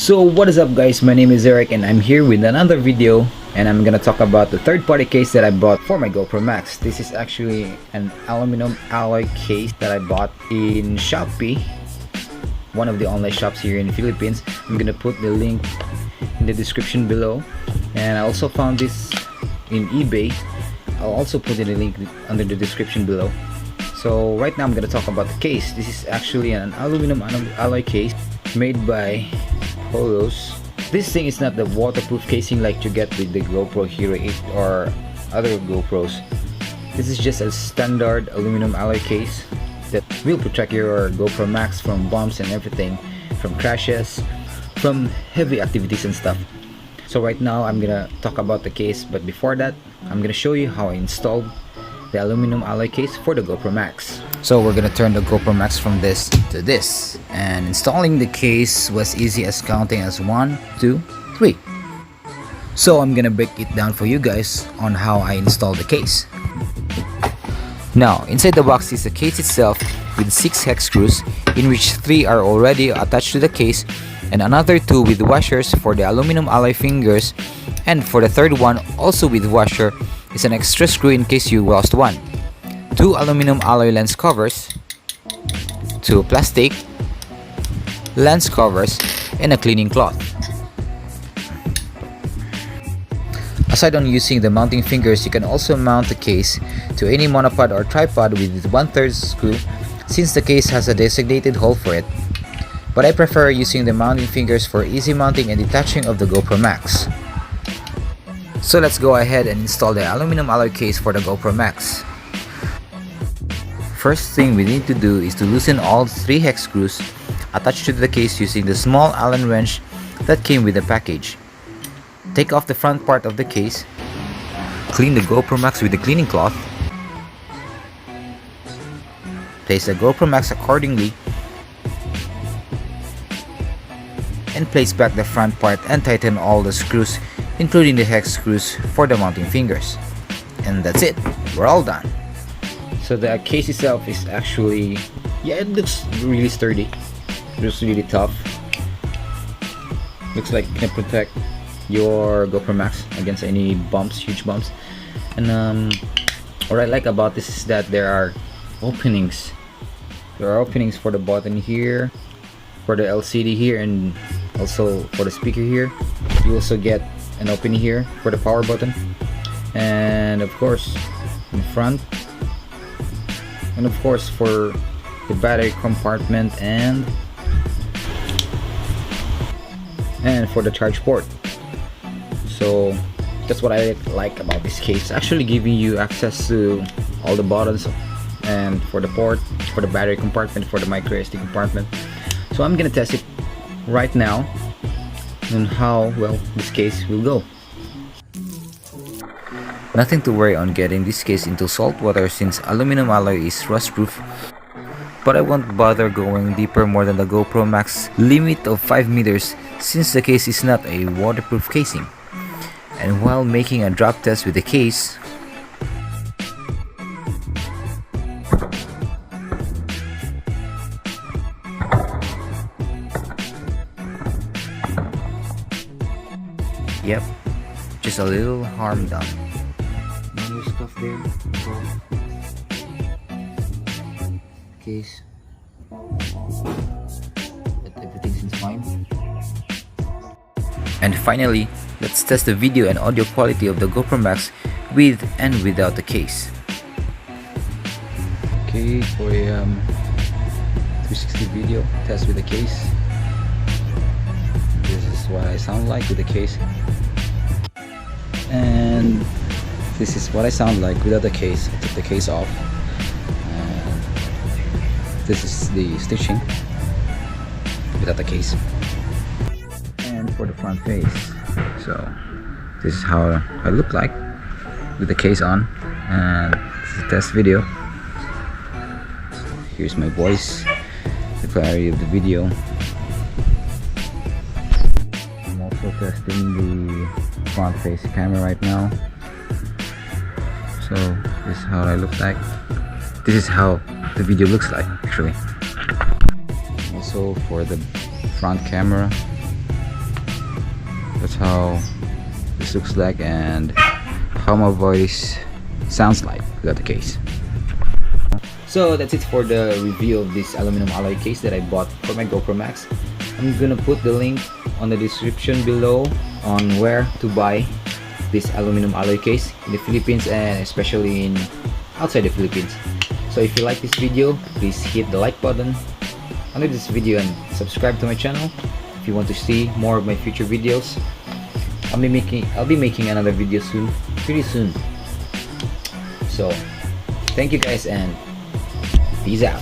So what is up guys, my name is Eric and I'm here with another video, and I'm gonna talk about the third-party case that I bought for my Gopro Max. This is actually an aluminum alloy case that I bought in Shopee, one of the online shops here in the Philippines. I'm gonna put the link in the description below, and I also found this in eBay. I'll also put the link under the description below. So right now I'm gonna talk about the case. This is actually an aluminum alloy case made by Puluz. This thing is not the waterproof casing like you get with the GoPro Hero 8 or other GoPros. This is just a standard aluminum alloy case that will protect your GoPro Max from bumps and everything, from crashes, from heavy activities and stuff. So right now I'm gonna talk about the case, but before that I'm gonna show you how I installed the aluminum alloy case for the GoPro Max. So we're gonna turn the GoPro Max from this to this, and installing the case was easy as counting as 1, 2, 3. So I'm gonna break it down for you guys on how I installed the case. Now inside the box is the case itself with 6 hex screws, in which 3 are already attached to the case and another 2 with washers for the aluminum alloy fingers, and for the third one also with washer is an extra screw in case you lost one. 2 aluminum alloy lens covers, 2 plastic lens covers, and a cleaning cloth. Aside on using the mounting fingers, you can also mount the case to any monopod or tripod with 1/3 screw, since the case has a designated hole for it. But I prefer using the mounting fingers for easy mounting and detaching of the GoPro Max. So let's go ahead and install the aluminum alloy case for the GoPro Max. First thing we need to do is to loosen all 3 hex screws attached to the case using the small Allen wrench that came with the package. Take off the front part of the case, clean the GoPro Max with the cleaning cloth, place the GoPro Max accordingly, and place back the front part and tighten all the screws, including the hex screws for the mounting fingers. And that's it, we're all done. So the case itself is actually, it looks really sturdy. It looks really tough. Looks like it can protect your GoPro Max against any bumps, huge bumps. And what I like about this is that there are openings. There are openings for the button here, for the LCD here, and also for the speaker here. You also get an opening here for the power button, and of course in front, and of course for the battery compartment, and for the charge port. So that's what I like about this case, actually giving you access to all the buttons, and for the port, for the battery compartment, for the micro SD compartment. So I'm gonna test it right now on how well this case will go. Nothing to worry on getting this case into salt water since aluminum alloy is rust proof, but I won't bother going deeper more than the GoPro Max limit of 5 meters since the case is not a waterproof casing. And while making a drop test with the case, yep, just a little harm done. No stuff there. So, case, but everything seems fine. And finally, let's test the video and audio quality of the GoPro Max with and without the case. Okay, for a 360 video test with the case. This is what I sound like with the case, and this is what I sound like without the case. I took the case off, and this is the stitching without the case. And for the front face, so this is how I look like with the case on, and this is a test video. Here's my voice, the clarity of the video. I'm also testing the front face camera right now. So this is how I look like. This is how the video looks like actually. Also for the front camera, how this looks like and how my voice sounds like without the case. So that's it for the review of this aluminum alloy case that I bought for my GoPro Max. I'm gonna put the link on the description below on where to buy this aluminum alloy case in the Philippines and especially in outside the Philippines. So if you like this video, please hit the like button under this video and subscribe to my channel. If you want to see more of my future videos, I'll be making another video soon, pretty soon. So thank you guys and peace out.